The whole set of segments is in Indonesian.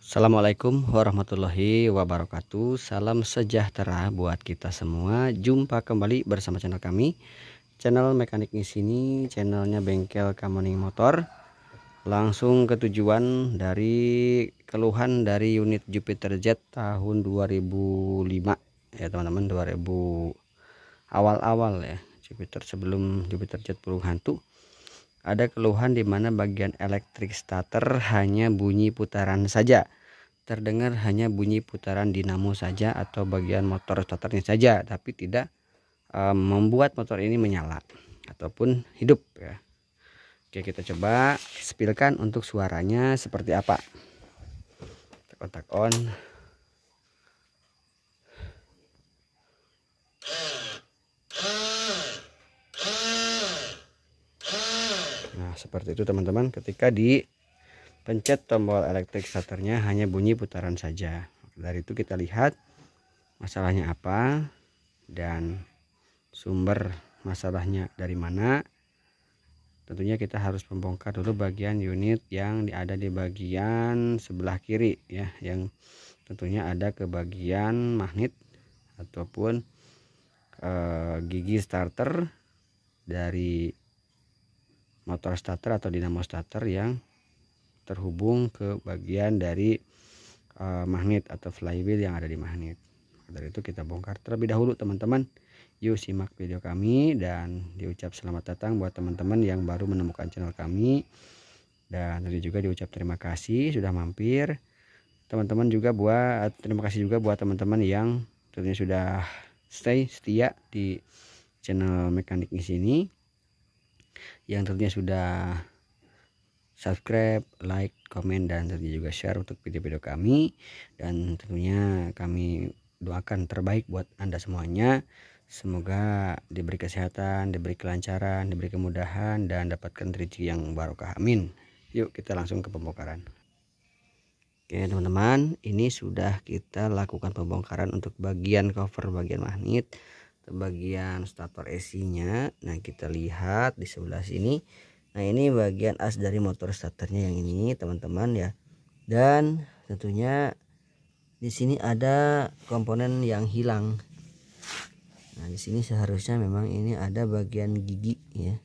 Assalamualaikum warahmatullahi wabarakatuh. Salam sejahtera buat kita semua. Jumpa kembali bersama channel kami, channel mekanik di sini, channelnya Bengkel Kamoning Motor. Langsung ke tujuan dari keluhan dari unit Jupiter Jet tahun 2005 ya teman-teman, 2000 awal-awal ya, Jupiter sebelum Jupiter Jet burung hantu. Ada keluhan di mana bagian elektrik starter hanya bunyi putaran saja, terdengar hanya bunyi putaran dinamo saja atau bagian motor starternya saja, tapi tidak membuat motor ini menyala ataupun hidup ya. Oke, kita coba spilkan untuk suaranya seperti apa. Kontak on. Nah, seperti itu teman-teman, ketika dipencet tombol elektrik starternya hanya bunyi putaran saja. Dari itu kita lihat masalahnya apa dan sumber masalahnya dari mana. Tentunya kita harus membongkar dulu bagian unit yang ada di bagian sebelah kiri ya, yang tentunya ada ke bagian magnet ataupun gigi starter dari motor starter atau dinamo starter yang terhubung ke bagian dari magnet atau flywheel yang ada di magnet. Dari itu kita bongkar terlebih dahulu teman-teman. Yuk simak video kami dan diucap selamat datang buat teman-teman yang baru menemukan channel kami, dan tadi juga diucap terima kasih sudah mampir. Teman-teman juga terima kasih juga buat teman-teman yang tentunya sudah setia di channel mekanik di sini, yang tentunya sudah subscribe, like, komen, dan tentunya juga share untuk video-video kami. Dan tentunya kami doakan terbaik buat Anda semuanya. Semoga diberi kesehatan, diberi kelancaran, diberi kemudahan, dan dapatkan rezeki yang barokah. Amin. Yuk kita langsung ke pembongkaran. Oke teman-teman, ini sudah kita lakukan pembongkaran untuk bagian cover bagian magnet, bagian starter AC-nya. Nah, kita lihat di sebelah sini. Nah, ini bagian as dari motor starternya yang ini teman-teman ya. Dan tentunya di sini ada komponen yang hilang. Nah, di sini seharusnya memang ini ada bagian gigi ya.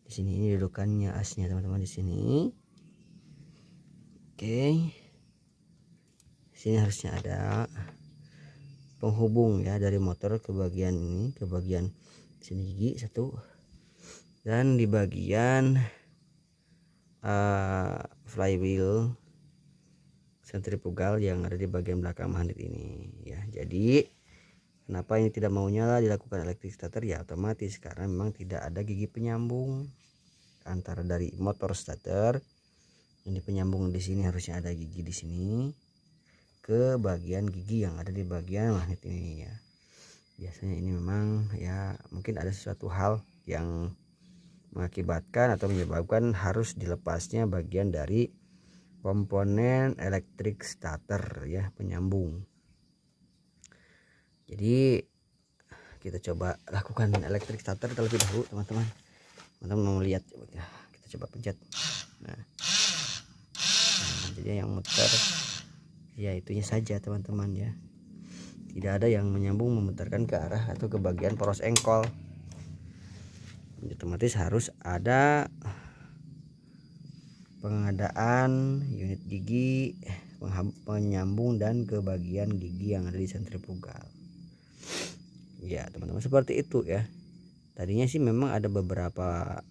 Di sini ini dudukannya asnya teman-teman di sini. Oke. Di sini harusnya ada penghubung ya dari motor ke bagian ini, ke bagian sini gigi satu, dan di bagian flywheel sentrifugal yang ada di bagian belakang magnet ini ya. Jadi kenapa ini tidak mau nyala dilakukan elektrik starter ya, otomatis karena memang tidak ada gigi penyambung antara dari motor starter. Ini penyambung di sini harusnya ada gigi di sini ke bagian gigi yang ada di bagian magnet ini ya. Biasanya ini memang ya mungkin ada sesuatu hal yang mengakibatkan atau menyebabkan harus dilepasnya bagian dari komponen elektrik starter ya, penyambung. Jadi kita coba lakukan elektrik starter terlebih dahulu teman-teman. Teman-teman mau lihat ya, kita coba pencet. Nah, jadi yang muter ya itunya saja teman-teman ya, tidak ada yang menyambung memutarkan ke arah atau ke bagian poros engkol. Otomatis harus ada pengadaan unit gigi penyambung dan ke bagian gigi yang ada di sentrifugal ya teman-teman, seperti itu ya. Tadinya sih memang ada beberapa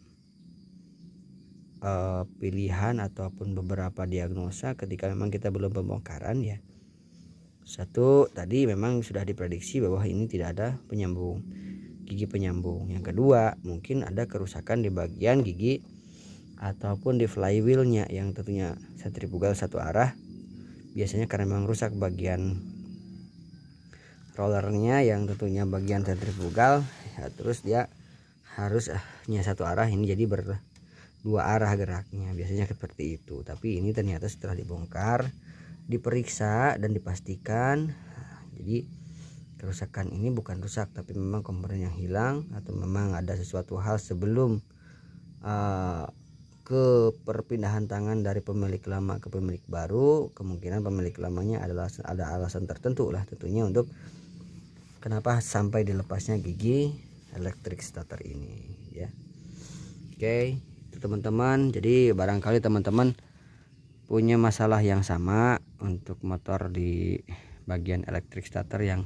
pilihan ataupun beberapa diagnosa ketika memang kita belum pembongkaran ya. Satu, tadi memang sudah diprediksi bahwa ini tidak ada penyambung, gigi penyambung. Yang kedua, mungkin ada kerusakan di bagian gigi ataupun di flywheelnya yang tentunya sentrifugal satu arah. Biasanya karena memang rusak bagian rollernya yang tentunya bagian sentrifugal ya, terus dia harusnya satu arah, ini jadi dua arah geraknya, biasanya seperti itu. Tapi ini ternyata setelah dibongkar, diperiksa dan dipastikan, jadi kerusakan ini bukan rusak tapi memang komponen yang hilang atau memang ada sesuatu hal sebelum ke perpindahan tangan dari pemilik lama ke pemilik baru, kemungkinan pemilik lamanya adalah ada alasan tertentu lah tentunya untuk kenapa sampai dilepasnya gigi elektrik starter ini ya. Oke, itu teman-teman. Jadi barangkali teman-teman punya masalah yang sama untuk motor di bagian elektrik starter yang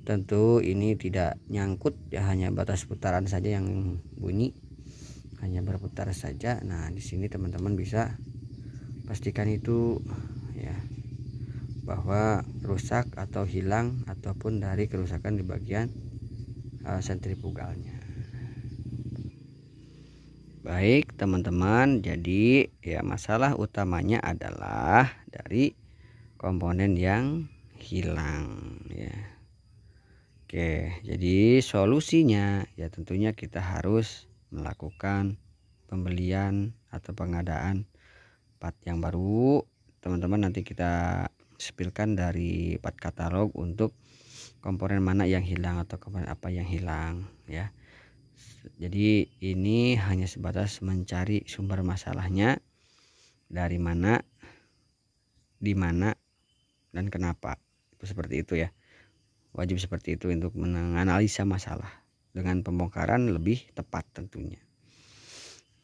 tentu ini tidak nyangkut ya, hanya batas putaran saja yang bunyi, hanya berputar saja. Nah, di sini teman-teman bisa pastikan itu ya, bahwa rusak atau hilang ataupun dari kerusakan di bagian sentrifugalnya. Baik teman-teman, jadi ya masalah utamanya adalah dari komponen yang hilang ya. Oke, jadi solusinya ya tentunya kita harus melakukan pembelian atau pengadaan part yang baru. Teman-teman nanti kita spilkan dari part katalog untuk komponen mana yang hilang atau komponen apa yang hilang ya. Jadi ini hanya sebatas mencari sumber masalahnya dari mana, di mana, dan kenapa. Itu seperti itu ya. Wajib seperti itu untuk menganalisa masalah dengan pembongkaran lebih tepat tentunya.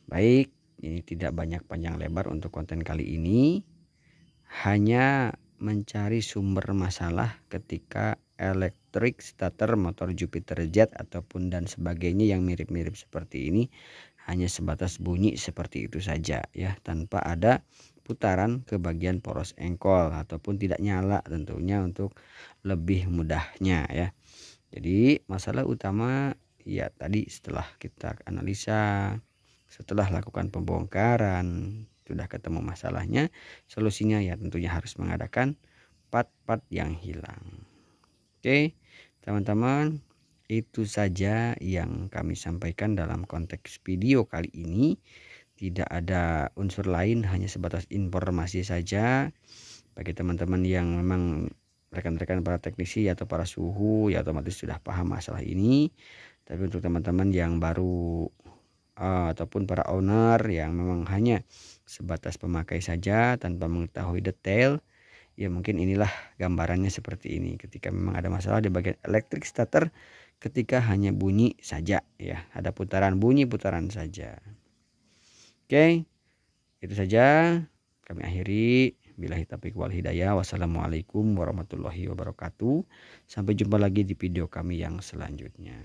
Baik, ini tidak banyak panjang lebar untuk konten kali ini. Hanya mencari sumber masalah ketika elektrik starter motor Jupiter Jet ataupun dan sebagainya yang mirip-mirip seperti ini, hanya sebatas bunyi seperti itu saja ya, tanpa ada putaran ke bagian poros engkol ataupun tidak nyala tentunya untuk lebih mudahnya ya. Jadi masalah utama ya tadi setelah kita analisa, setelah lakukan pembongkaran, sudah ketemu masalahnya, solusinya ya tentunya harus mengadakan part-part yang hilang. Oke teman-teman, itu saja yang kami sampaikan dalam konteks video kali ini. Tidak ada unsur lain, hanya sebatas informasi saja bagi teman-teman yang memang rekan-rekan para teknisi atau para suhu ya otomatis sudah paham masalah ini. Tapi untuk teman-teman yang baru ataupun para owner yang memang hanya sebatas pemakai saja tanpa mengetahui detail, ya mungkin inilah gambarannya seperti ini. Ketika memang ada masalah di bagian elektrik starter, ketika hanya bunyi saja ya, ada putaran bunyi putaran saja. Oke, itu saja kami akhiri. Billahi taufiq wal hidayah. Wassalamualaikum warahmatullahi wabarakatuh. Sampai jumpa lagi di video kami yang selanjutnya.